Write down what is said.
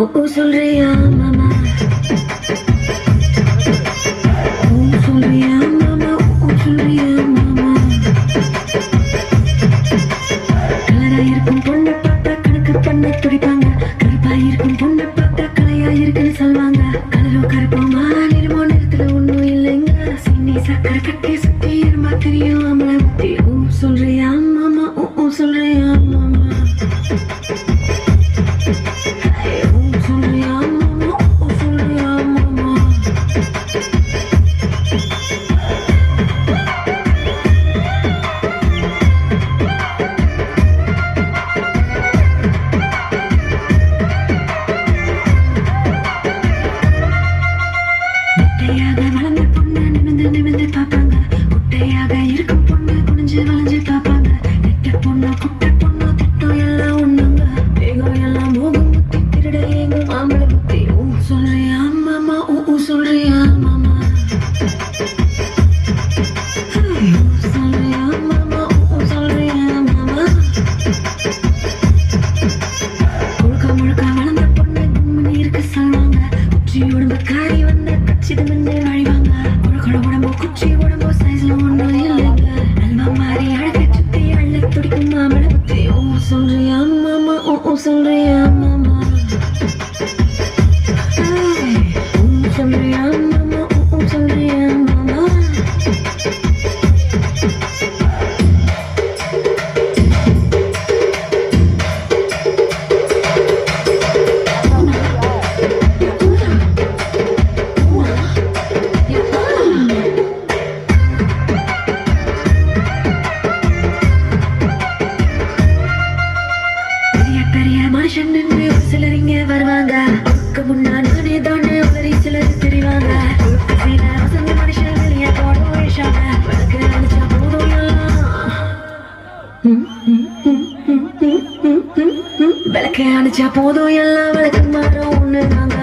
சொல்றியா மாமா சொல்றியா மாமா சொல்றியா மாமா கலரா இருக்கும் பொண்ணை பார்த்தா கணக்கு பண்ண துடிப்பாங்க கருப்பா இருக்கும் பொண்ணை பார்த்தா கலையா இருக்குன்னு சொல்லுவாங்க கலரோ கருப்போமா நிறமோ நிறத்துல ஒண்ணும் இல்லைங்க சின்னி சக்கரை கட்டி சுத்தி இருமா தெரியும் அமலை முத்தி சொல்றியா மாமா சொல்றியா மாமா குட்டையாக வளர்ந்த பொண்ணு நிமிந்து நிமிந்து பார்ப்பாங்க குட்டையாக இருக்கும் பொண்ணு குனிஞ்சு வளைஞ்சு பார்ப்பாங்க நெட்ட பொண்ணு குட்டை பொண்ணு திட்டம் எல்லாம் ஒண்ணுங்க வேகம் எல்லாம் மோகம் முத்தி திருட ஏங்கும் மாம்பழ புத்தி சொல்றியா மாமா சொல்றியா மாமா சொல்றியா மாமா சொல்றியா மாமா முழுக்க முழுக்க வளர்ந்த பொண்ணு கும்மினி இருக்க சொல்லுவாங்க உச்சி உடம்பு காரி வந்த கச்சிது மண்ணே வழிவாங்க குழக்குழ உடம்பு குச்சி உடம்பு சைஸ்ல ஒண்ணும் இல்லைங்க அல்வா மாறி அழகை சுத்தி அள்ள துடிக்கும் மாமழ புத்தி சொல்றியா மாமா சொல்றியா மாமா சொல்றியா மாமா சொல்றியா மாமா பெரிய மனுஷன் நின்று ஒரு சிலர் இங்க வருவாங்க முன்னா நானே தானே உளறி சிலர் தெரிவாங்க சில வசந்த மனுஷன் வெளியே போடும் வயசாக விளக்கு அடிச்சா போதும் விளக்கு அடிச்சா போதும் எல்லாம் விளக்கு மாறும் ஒண்ணு நாங்க